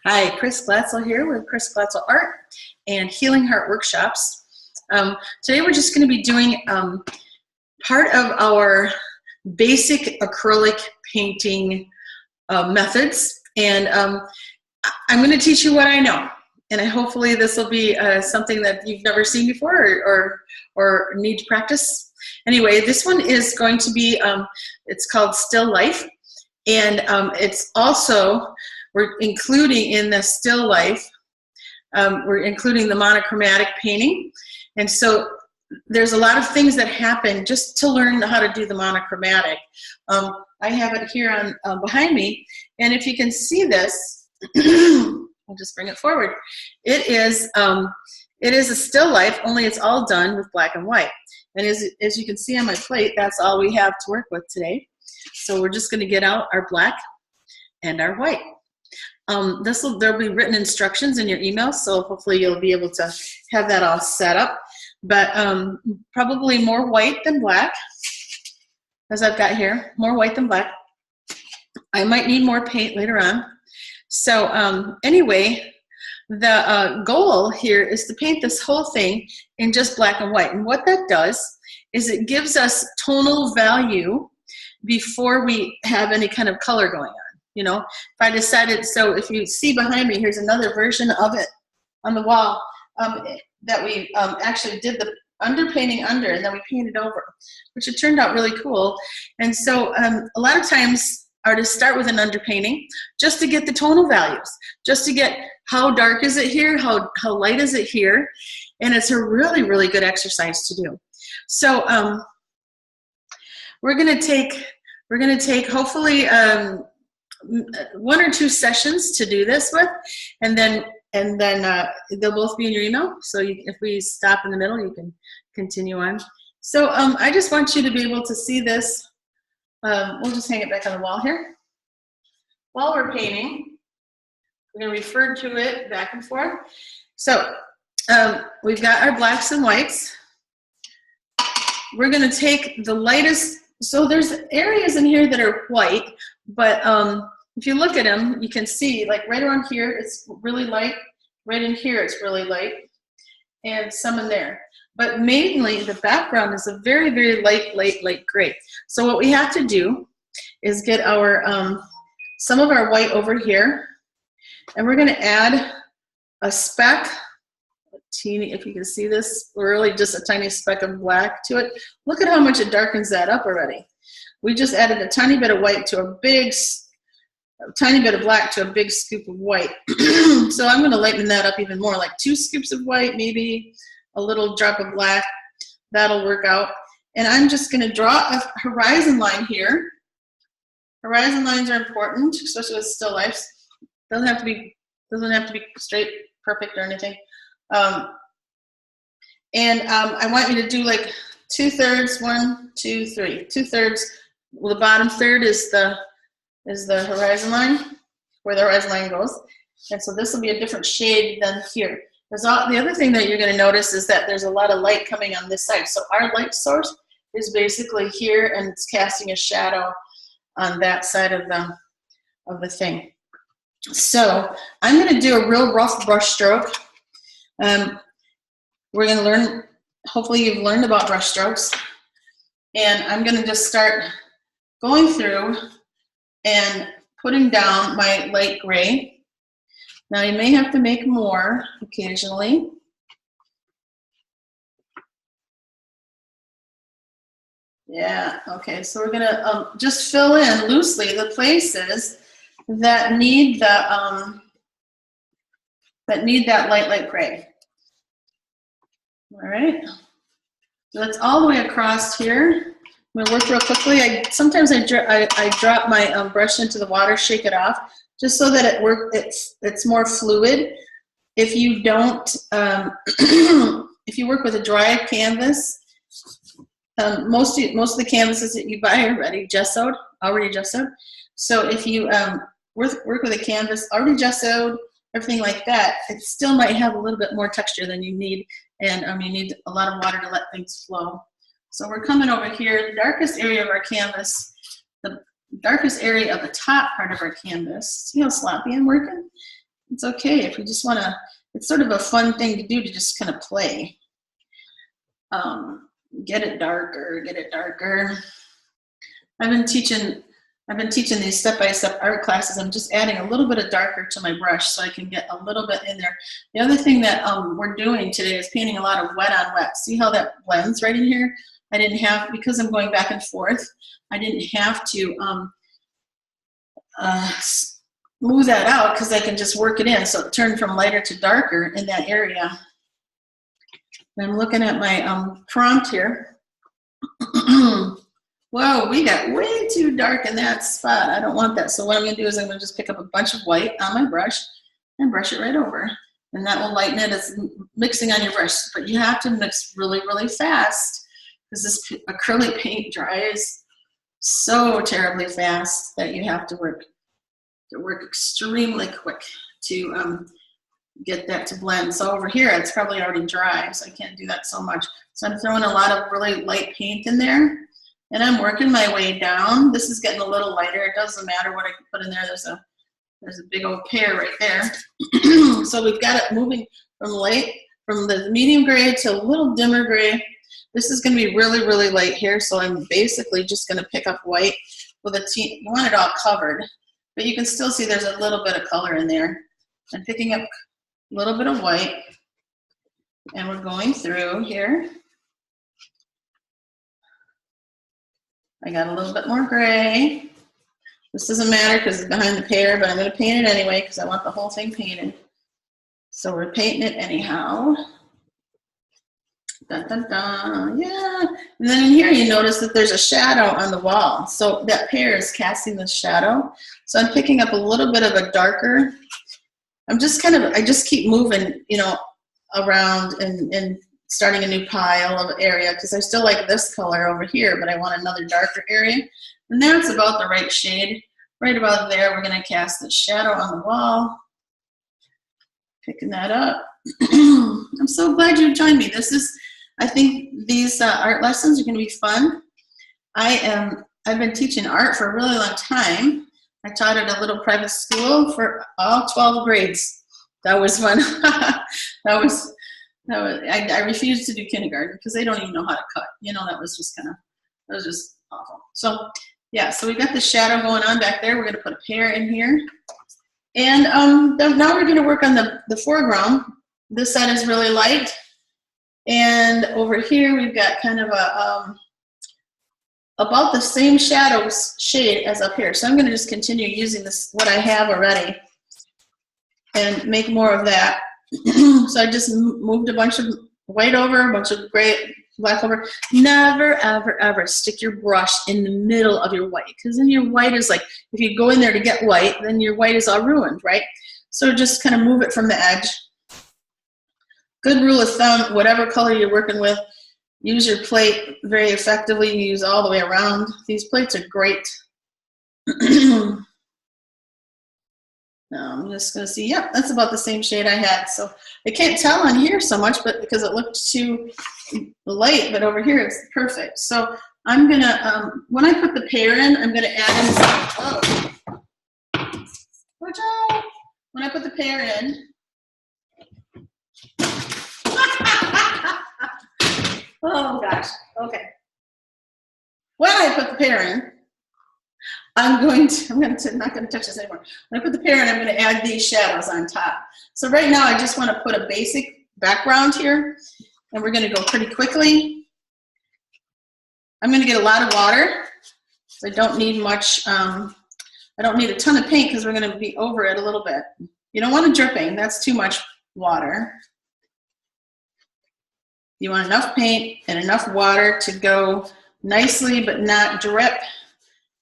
Hi, Chris Glatzel here with Chris Glatzel Art and Healing Heart Workshops. Today we're just going to be doing part of our basic acrylic painting methods, and I'm going to teach you what I know, and hopefully this will be something that you've never seen before or need to practice. Anyway, this one is going to be, it's called Still Life, and it's also, we're including in the still life, we're including the monochromatic painting. And so there's a lot of things that happen just to learn how to do the monochromatic. I have it here on behind me, and if you can see this, I'll just bring it forward. It is a still life, only it's all done with black and white. And as you can see on my plate, that's all we have to work with today. So we're just going to get out our black and our white. There'll be written instructions in your email, so hopefully you'll be able to have that all set up. But probably more white than black, as I've got here, more white than black. I might need more paint later on. So anyway, the goal here is to paint this whole thing in just black and white. And what that does is it gives us tonal value before we have any kind of color going on. You know, if I decided, so if you see behind me, here's another version of it on the wall that we actually did the underpainting under, and then we painted over, which it turned out really cool. And so a lot of times artists start with an underpainting just to get the tonal values, just to get how dark is it here, how light is it here, and it's a really, really good exercise to do. So we're going to take hopefully 1 or 2 sessions to do this with, and then they'll both be in your email. So if we stop in the middle, you can continue on. So I just want you to be able to see this. We'll just hang it back on the wall here. While we're painting, we're going to refer to it back and forth. So we've got our blacks and whites. We're going to take the lightest. So there's areas in here that are white, but if you look at them, you can see like right around here, it's really light. Right in here, it's really light, and some in there. But mainly the background is a very, very light gray. So what we have to do is get our some of our white over here, and we're going to add a speck, a teeny, if you can see this, really just a tiny speck of black to it. Look at how much it darkens that up already. We just added a tiny bit of white to a tiny bit of black to a big scoop of white. So I'm going to lighten that up even more, like 2 scoops of white, maybe a little drop of black. That'll work out. And I'm just going to draw a horizon line here. Horizon lines are important, especially with still lifes. Doesn't have to be straight, perfect, or anything. And I want you to do like 2/3, 1, 2, 3. 2/3. Well, the bottom third is the horizon line, where the horizon line goes. And so this will be a different shade than here. The other thing that you're going to notice is that there's a lot of light coming on this side. So our light source is basically here, and it's casting a shadow on that side of the thing. So I'm going to do a real rough brush stroke. We're going to learn, hopefully you've learned about brush strokes. And I'm going to just start going through and putting down my light gray. Now you may have to make more occasionally. Yeah, okay, so we're gonna just fill in loosely the places that need that light gray. All right, so that's all the way across here. I'm going to work real quickly. Sometimes I drop my brush into the water, shake it off, just so that it's more fluid. If you don't, if you work with a dry canvas, most of the canvases that you buy are already gessoed. So if you work with a canvas already gessoed, everything like that, it still might have a little bit more texture than you need, and you need a lot of water to let things flow. So we're coming over here, the darkest area of our canvas, the darkest area of the top part of our canvas. See how sloppy I'm working? it's okay if you just want to, it's sort of a fun thing to do, to just kind of play. Get it darker, get it darker. I've been teaching these step-by-step art classes. I'm just adding a little bit of darker to my brush so I can get a little bit in there. The other thing that we're doing today is painting a lot of wet on wet. See how that blends right in here? I didn't have, because I'm going back and forth, I didn't have to smooth that out, because I can just work it in. So it turned from lighter to darker in that area. And I'm looking at my prompt here. Whoa, we got way too dark in that spot. I don't want that. So what I'm going to do is I'm going to just pick up a bunch of white on my brush and brush it right over. And that will lighten it. It's mixing on your brush. But you have to mix really, really fast, because this acrylic paint dries so terribly fast that you have to work extremely quick to get that to blend. So over here, it's probably already dry, so I can't do that so much. So I'm throwing a lot of really light paint in there. And I'm working my way down. This is getting a little lighter. It doesn't matter what I put in there. There's a big old pear right there. So we've got it moving from the medium gray to a little dimmer gray. This is going to be really, really light here. So I'm basically just going to pick up white with a you want it all covered, but you can still see there's a little bit of color in there. I'm picking up a little bit of white, and we're going through here. I got a little bit more gray. This doesn't matter because it's behind the pear, but I'm going to paint it anyway because I want the whole thing painted. So we're painting it anyhow. Dun, dun, dun. Yeah. And then in here you notice that there's a shadow on the wall. So that pear is casting the shadow. So I'm picking up a little bit of a darker. I just keep moving, you know, around and starting a new pile of area, because I still like this color over here, but I want another darker area. And that's about the right shade. Right about there, we're going to cast the shadow on the wall. Picking that up. I'm so glad you joined me. I think these art lessons are going to be fun. I've been teaching art for a really long time. I taught at a little private school for all 12 grades. That was fun. I refused to do kindergarten because they don't even know how to cut. You know, that was just awful. So yeah, so we got the shadow going on back there. We're going to put a pear in here. And now we're going to work on the foreground. This side is really light. And over here we've got kind of about the same shade as up here. So I'm going to just continue using what I have already, and make more of that. So I just moved a bunch of white over, a bunch of gray, black over. Never, ever, ever stick your brush in the middle of your white, because then your white is like, if you go in there to get white, then your white is all ruined, right? So just kind of move it from the edge. Good rule of thumb, whatever color you're working with, use your plate very effectively. You use all the way around. These plates are great. Now I'm just going to see, yep, that's about the same shade I had. So I can't tell on here so much, but because it looked too light, but over here it's perfect. So I'm going to, when I put the pear in, I'm going to add in some, watch out. When I put the pear in, oh gosh, okay. When I put the pear in, I'm not going to touch this anymore. When I put the pear in, I'm going to add these shadows on top. So right now I just want to put a basic background here, and we're going to go pretty quickly. I'm going to get a lot of water, so I don't need much, I don't need a ton of paint because we're going to be over it a little bit. You don't want it dripping, that's too much water. You want enough paint and enough water to go nicely but not drip.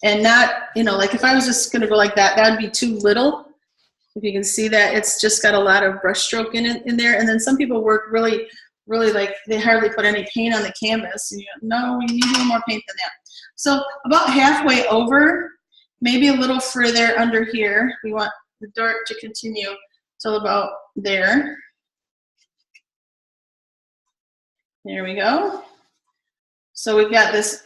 And not, you know, like if I was just going to go like that, that would be too little. If you can see that, it's just got a lot of brush stroke in there. And then some people work really, really like they hardly put any paint on the canvas. And no, we need a little more paint than that. So about halfway over, maybe a little further under here. We want the dark to continue till about there. There we go. So we've got this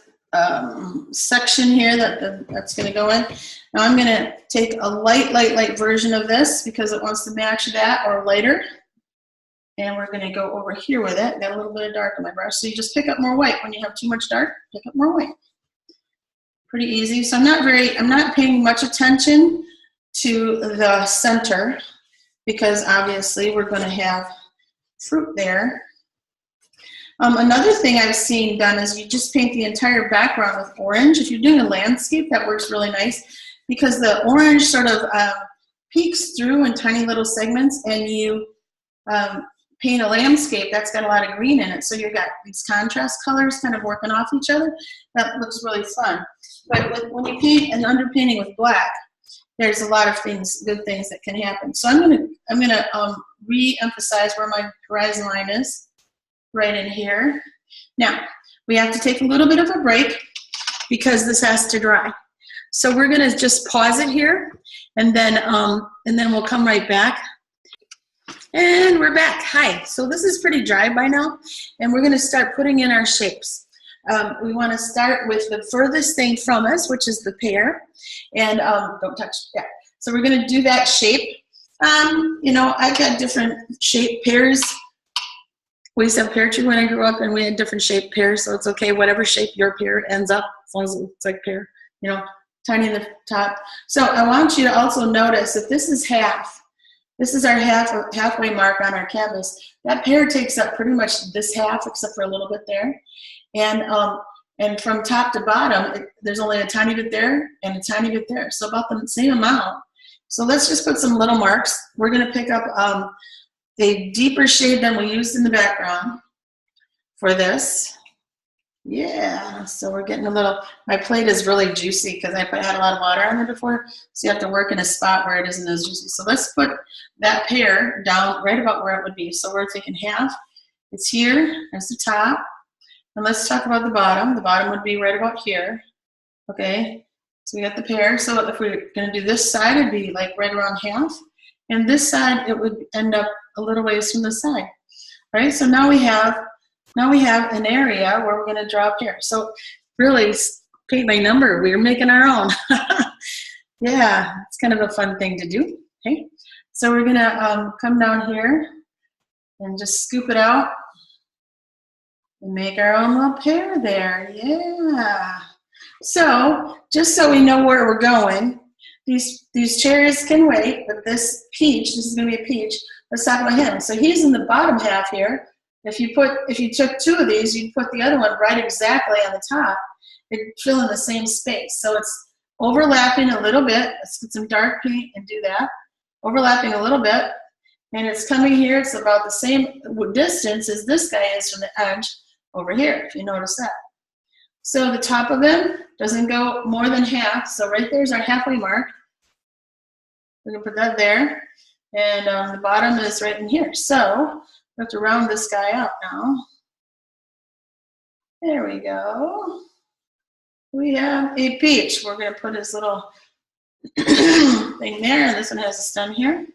section here that's going to go in. Now I'm going to take a light version of this because it wants to match that, or lighter. And we're going to go over here with it. Got a little bit of dark on my brush. So you just pick up more white. When you have too much dark, pick up more white. Pretty easy. So I'm not paying much attention to the center because obviously we're going to have fruit there. Another thing I've seen done is you just paint the entire background with orange. If you're doing a landscape, that works really nice because the orange sort of peeks through in tiny little segments, and you paint a landscape that's got a lot of green in it. So you've got these contrast colors kind of working off each other. That looks really fun. But when you paint an underpainting with black, there's a lot of things, good things that can happen. So I'm gonna re-emphasize where my horizon line is, right in here. Now we have to take a little bit of a break because this has to dry. So we're gonna just pause it here, and then we'll come right back. And we're back. Hi. So this is pretty dry by now, and we're going to start putting in our shapes. We want to start with the furthest thing from us, which is the pear, and don't touch that. So we're going to do that shape. You know, I've got different shaped pears. We used to have pear tree when I grew up, and we had different shaped pears, so it's okay, whatever shape your pear ends up, as long as it looks like pear, you know, tiny in the top. So I want you to also notice that this is half. This is our halfway mark on our canvas. That pear takes up pretty much this half, except for a little bit there. And from top to bottom, there's only a tiny bit there and a tiny bit there. So about the same amount. So let's just put some little marks. We're gonna pick up a deeper shade than we used in the background for this. Yeah, so we're getting a little, my plate is really juicy because I had a lot of water on it before, so you have to work in a spot where it isn't as juicy. So let's put that pear down right about where it would be. So we're taking half, it's here, there's the top, and let's talk about the bottom. The bottom would be right about here, okay? So we got the pear, so if we're gonna do this side, it'd be like right around half, and this side, it would end up a little ways from the side, right? So now we have an area where we're going to draw a pear. So really, paint by number, we're making our own. Yeah, it's kind of a fun thing to do. Okay, so we're going to come down here and just scoop it out and make our own little pear there. Yeah. So just so we know where we're going, these cherries can wait, but this peach, this is going to be a peach. Let's talk about him. So he's in the bottom half here. If you took two of these, you'd put the other one right exactly on the top. It'd fill in the same space. So it's overlapping a little bit. Let's get some dark paint and do that. Overlapping a little bit. And it's coming here. It's about the same distance as this guy is from the edge over here, if you notice that. So the top of him doesn't go more than half. So right there's our halfway mark. We're going to put that there. And the bottom is right in here. So we have to round this guy out now. There we go. We have a peach. We're going to put his little thing there, and this one has a stem here.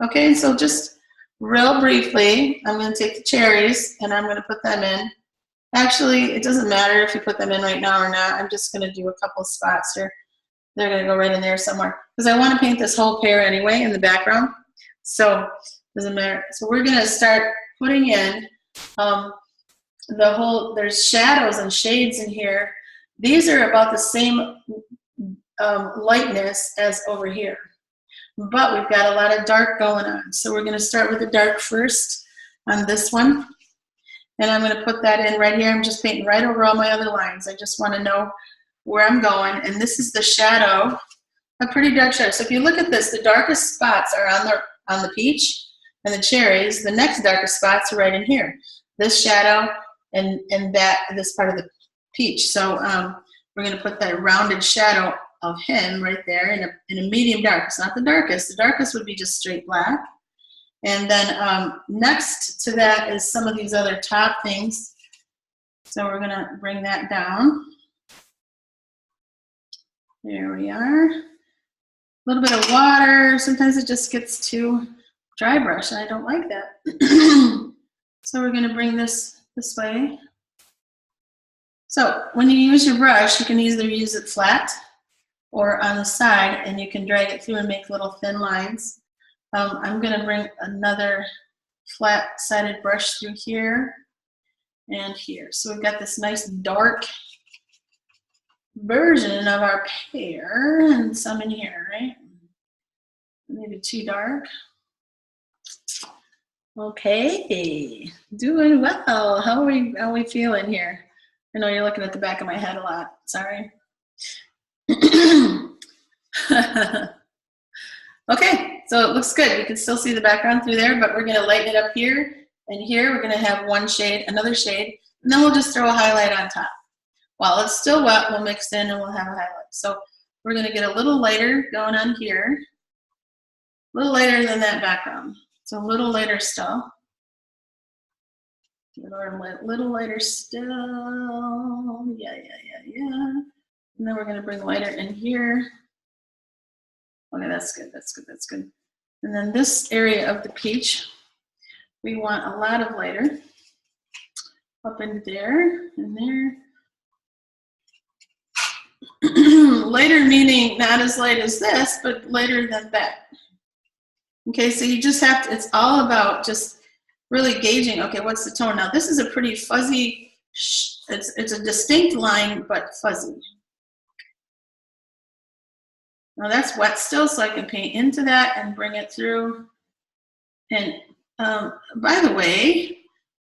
Okay, so just real briefly, I'm going to take the cherries and I'm going to put them in. Actually, it doesn't matter if you put them in right now or not. I'm just going to do a couple spots here. They're going to go right in there somewhere because I want to paint this whole pear anyway in the background. So doesn't matter. So we're going to start putting in there's shadows and shades in here. These are about the same lightness as over here. But we've got a lot of dark going on. So we're going to start with the dark first on this one. And I'm going to put that in right here. I'm just painting right over all my other lines. I just want to know where I'm going. And this is the shadow, a pretty dark shadow. So if you look at this, the darkest spots are on the peach and the cherries. The next darkest spots are right in here. This shadow and this part of the peach. So we're going to put that rounded shadow of him right there in a medium dark. It's not the darkest. The darkest would be just straight black. And then next to that is some of these other top things. So we're going to bring that down. There we are. A little bit of water. Sometimes it just gets too dry brush, and I don't like that. So we're going to bring this way. So when you use your brush, you can either use it flat or on the side, and you can drag it through and make little thin lines. I'm going to bring another flat-sided brush through here and here. So we've got this nice dark version of our pear, and some in here, right? Maybe too dark. Okay, doing well. How are we feeling here? I know you're looking at the back of my head a lot. Sorry. Okay, so it looks good. You can still see the background through there, but we're going to lighten it up here and here. We're going to have one shade, another shade, and then we'll just throw a highlight on top. While it's still wet, we'll mix in and we'll have a highlight. So we're going to get a little lighter going on here, a little lighter than that background. So a little lighter still. Little lighter still. Yeah. And then we're going to bring lighter in here. Okay, that's good. And then this area of the peach, we want a lot of lighter up in there and there. Lighter meaning not as light as this, but lighter than that. Okay, so you just have to, it's all about just really gauging, okay, what's the tone? Now this is a pretty fuzzy, it's a distinct line, but fuzzy. Now that's wet still, so I can paint into that and bring it through. And by the way,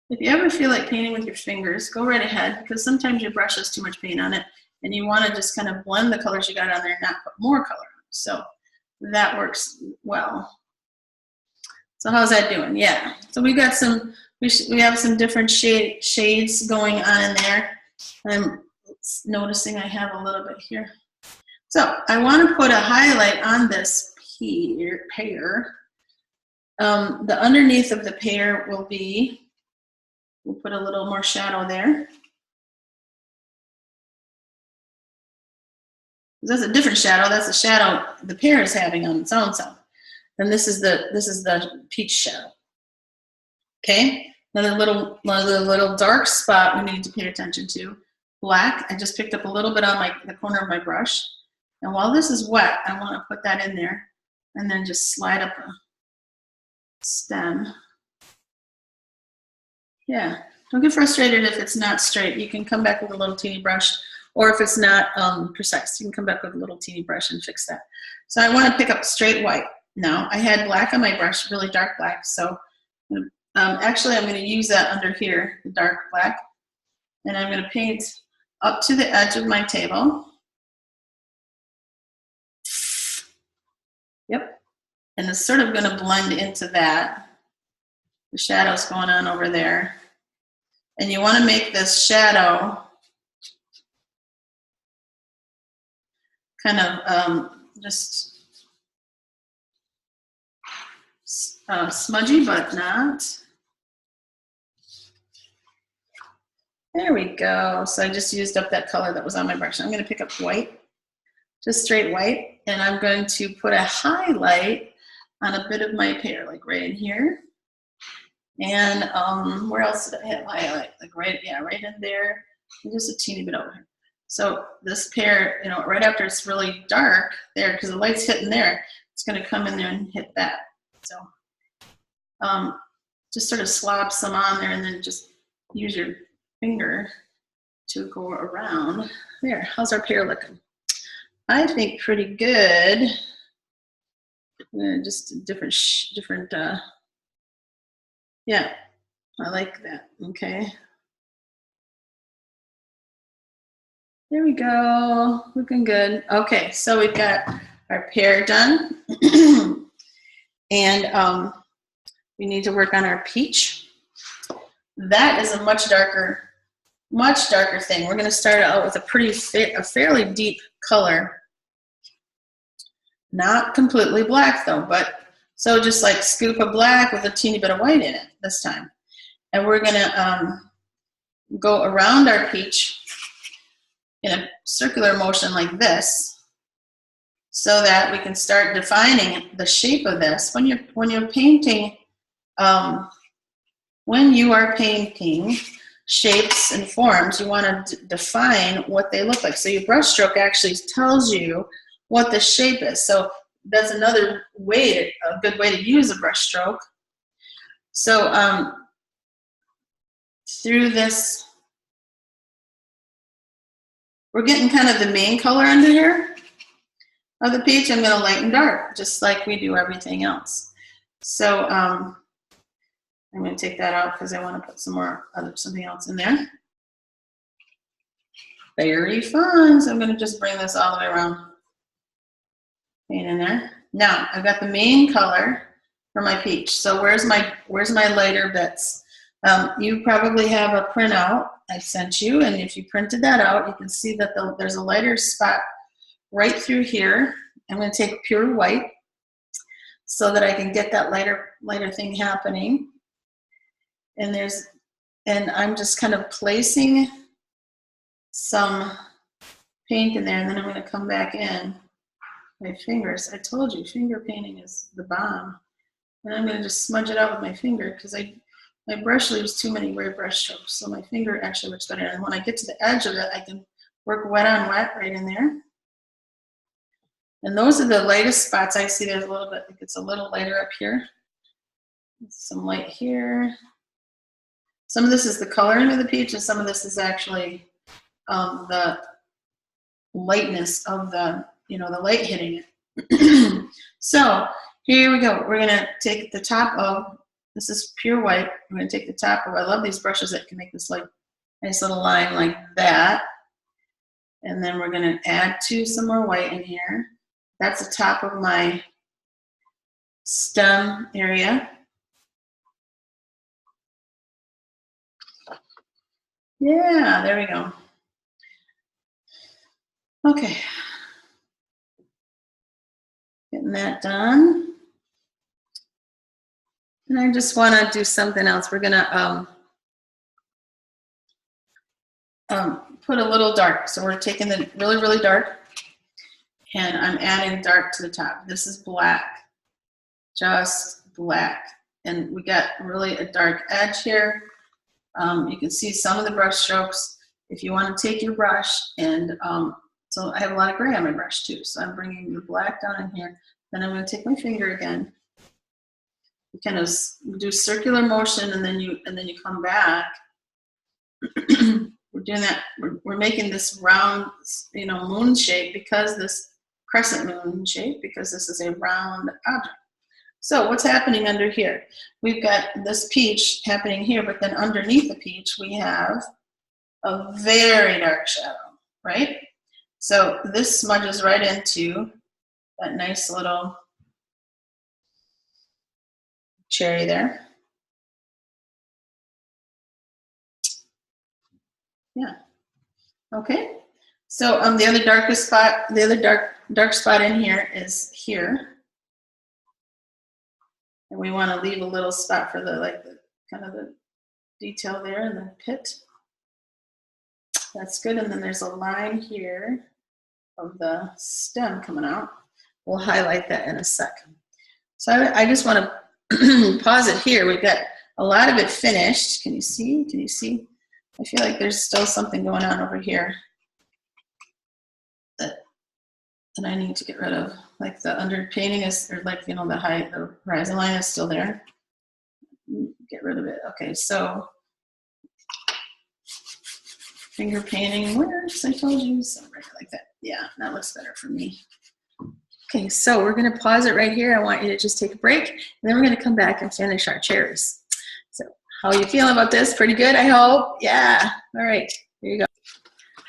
if you ever feel like painting with your fingers, go right ahead, because sometimes your brush has too much paint on it, and you want to just kind of blend the colors you got on there, not put more color on. So that works well. So how's that doing? Yeah. So we got some, we have some different shades going on in there. I'm noticing I have a little bit here. So I want to put a highlight on this pear. The underneath of the pear will be, we'll put a little more shadow there. That's a different shadow. That's the shadow the pear is having on its own self. And this is the peach shadow. Okay. Another little dark spot we need to pay attention to. Black. I just picked up a little bit on the corner of my brush. And while this is wet, I want to put that in there, and then just slide up a stem. Yeah. Don't get frustrated if it's not straight. You can come back with a little teeny brush. Or if it's not precise, you can come back with a little teeny brush and fix that. So I want to pick up straight white. Now, I had black on my brush, really dark black, so actually I'm going to use that under here, the dark black, and I'm going to paint up to the edge of my table. Yep, and it's sort of going to blend into that. The shadow's going on over there. And you want to make this shadow kind of just smudgy, but not. There we go. So I just used up that color that was on my brush. I'm going to pick up white, just straight white, and I'm going to put a highlight on a bit of my pear, like right in here. And where else did I have highlight? Like right in there, and just a teeny bit over here. So this pear, you know, right after it's really dark there, because the light's hitting there, it's going to come in there and hit that. So just sort of slob some on there, and then just use your finger to go around. There, how's our pear looking? I think pretty good. Just different, yeah, I like that, okay. There we go, looking good. Okay, so we've got our pear done. And we need to work on our peach. That is a much darker thing. We're going to start out with a fairly deep color. Not completely black though, but so just like scoop of black with a teeny bit of white in it this time. And we're going to go around our peach in a circular motion like this, so that we can start defining the shape of this. When you're painting, when you are painting shapes and forms, you want to define what they look like. So your brush stroke actually tells you what the shape is. So that's another way, a good way to use a brush stroke. So through this, we're getting kind of the main color under here of the peach. I'm going to lighten dark, just like we do everything else. So I'm going to take that out because I want to put something else in there. Very fun. So I'm going to just bring this all the way around. Paint in there. Now I've got the main color for my peach. So where's my lighter bits? You probably have a printout I sent you, and if you printed that out, you can see that there's a lighter spot right through here. I'm going to take pure white so that I can get that lighter thing happening. And I'm just kind of placing some paint in there, and then I'm going to come back in my fingers. I told you, finger painting is the bomb. And I'm going to just smudge it out with my finger because my brush leaves too many weird brush strokes, so my finger actually works better. And when I get to the edge of it, I can work wet on wet right in there. And those are the lightest spots. I see there's a little bit, it's a little lighter up here. Some light here. Some of this is the coloring of the peach, and some of this is actually the lightness of the light hitting it. So here we go. We're gonna take the top of, this is pure white. I'm gonna take the top of, I love these brushes that can make this like nice little line like that. And then we're gonna add some more white in here. That's the top of my stem area. Yeah, there we go. Okay. Getting that done. And I just want to do something else. We're going to put a little dark. So we're taking the really, really dark, and I'm adding dark to the top. This is black, just black. And we got really a dark edge here. You can see some of the brush strokes. If you want to take your brush and, so I have a lot of gray on my brush too. So I'm bringing the black down in here. Then I'm going to take my finger again. You kind of do circular motion, and then you come back. We're doing that. We're making this round, moon shape because this crescent moon shape because this is a round object. So what's happening under here? We've got this peach happening here, but then underneath the peach we have a very dark shadow, right? So this smudges right into that nice little cherry there. Yeah. Okay. So the other darkest spot, the other dark spot in here is here. And we want to leave a little spot for the kind of the detail there in the pit. That's good. And then there's a line here of the stem coming out. We'll highlight that in a second. So I just want to pause it here. We've got a lot of it finished. Can you see? Can you see? I feel like there's still something going on over here that I need to get rid of. Like the underpainting is, or like, the horizon line is still there. Get rid of it. Okay, so finger painting, where's, I told you, so right like that. Yeah, that looks better for me. Okay, so we're gonna pause it right here. I want you to just take a break, and then we're gonna come back and finish our cherries. So how are you feeling about this? Pretty good, I hope? Yeah, all right, here you go.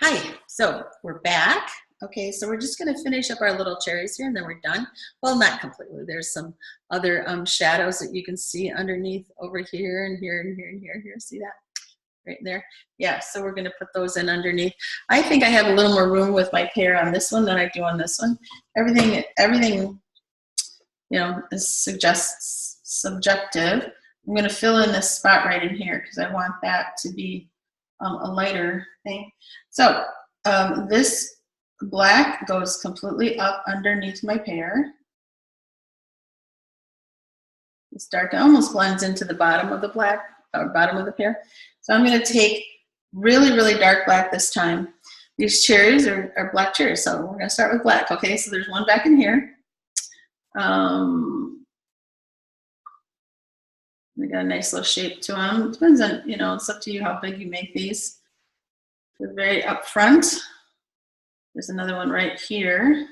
Hi, so we're back. Okay, so we're just gonna finish up our little cherries here, and then we're done. Well, not completely. There's some other shadows that you can see underneath over here and here and here and here. Here, see that? Right there. Yeah, so we're gonna put those in underneath. I think I have a little more room with my pear on this one than I do on this one. Everything, is subjective. I'm gonna fill in this spot right in here because I want that to be a lighter thing. So this black goes completely up underneath my pear. It's dark, it almost blends into the bottom of the black, or bottom of the pear. So I'm gonna take really, really dark black this time. these cherries are black cherries, so we're gonna start with black. Okay, so there's one back in here. They got a nice little shape to them. Depends on, you know, it's up to you how big you make these. They're very up front. There's another one right here.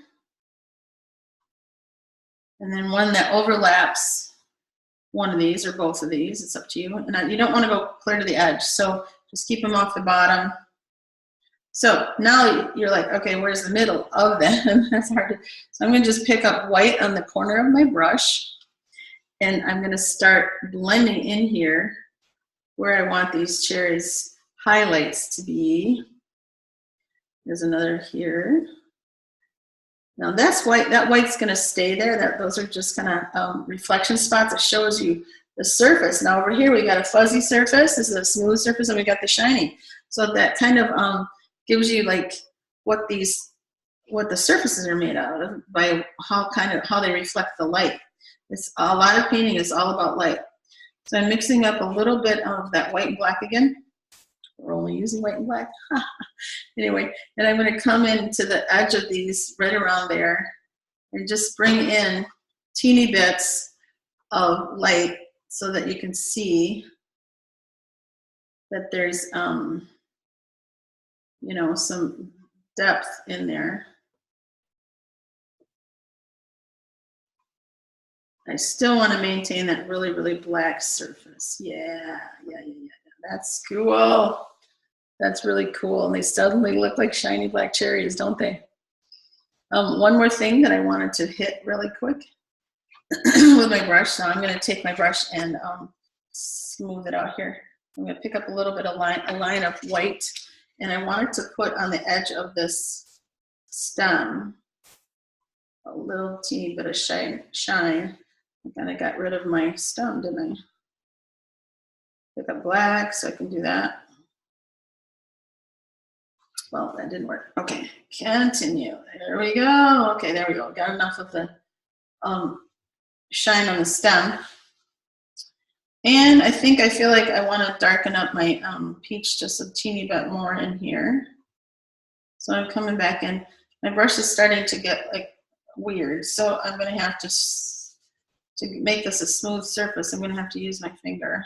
And then one that overlaps one of these or both of these. It's up to you. And you don't want to go clear to the edge, so just keep them off the bottom. So now you're like, okay, where's the middle of them? That's hard to, so I'm going to just pick up white on the corner of my brush, and I'm going to start blending in here where I want these cherries highlights to be. There's another here. Now that's white. That white's going to stay there. Those are just kind of reflection spots. It shows you the surface. Now over here we got a fuzzy surface. This is a smooth surface, and we got the shiny. So that kind of gives you like what the surfaces are made out of by how they reflect the light. It's a lot of painting is all about light. So I'm mixing up a little bit of that white and black again. We're only using white and black. Anyway, and I'm going to come into the edge of these right around there and just bring in teeny bits of light so that you can see that there's you know, some depth in there. I still want to maintain that really, really black surface. Yeah. That's cool. That's really cool. And they suddenly look like shiny black cherries, don't they? One more thing that I wanted to hit really quick with my brush. So I'm going to take my brush and smooth it out here. I'm going to pick up a little bit of a line of white, and I wanted to put on the edge of this stem a little teeny bit of shine. I kind of got rid of my stem, didn't I? Pick up black so I can do that. Well, that didn't work. Okay, continue. There we go. Okay, there we go. Got enough of the shine on the stem. And I feel like I want to darken up my peach just a teeny bit more in here. So I'm coming back in. My brush is starting to get like weird, so I'm going to have to make this a smooth surface. I'm going to have to use my finger.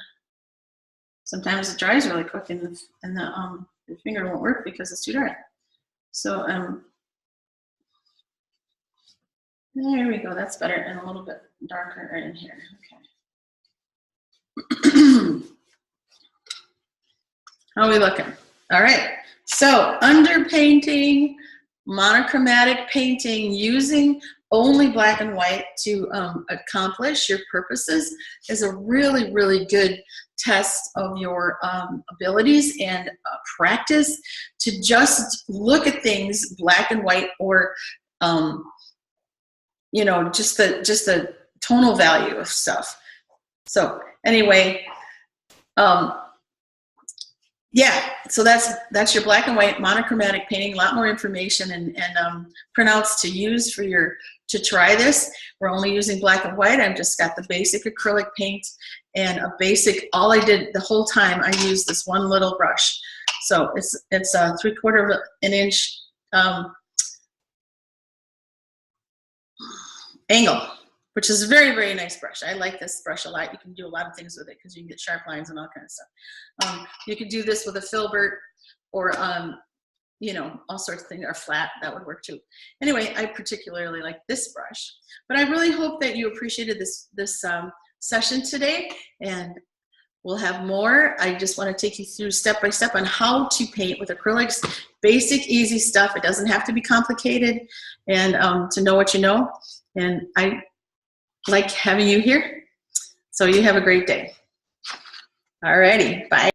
Sometimes it dries really quick, and the finger won't work because it's too dry. So there we go. That's better, and a little bit darker right in here. Okay. How are we looking? All right. So underpainting, monochromatic painting, using only black and white to accomplish your purposes is a really, really good test of your abilities and practice to just look at things black and white, or you know, just the tonal value of stuff. So anyway, yeah, so that's your black and white monochromatic painting. A lot more information and printouts to use for to try this. We're only using black and white. I've just got the basic acrylic paint and a basic, all I did the whole time, I used this one little brush. So it's a 3/4 of an inch angle, which is a very, very nice brush. I like this brush a lot. You can do a lot of things with it because you can get sharp lines and all kind of stuff. You could do this with a filbert or, you know, all sorts of things, or flat, that would work too. Anyway, I particularly like this brush. But I really hope that you appreciated this session today, and we'll have more. I just want to take you through step by step on how to paint with acrylics. Basic, easy stuff. It doesn't have to be complicated, and to know what you know. And I like having you here. So you have a great day. All righty, bye.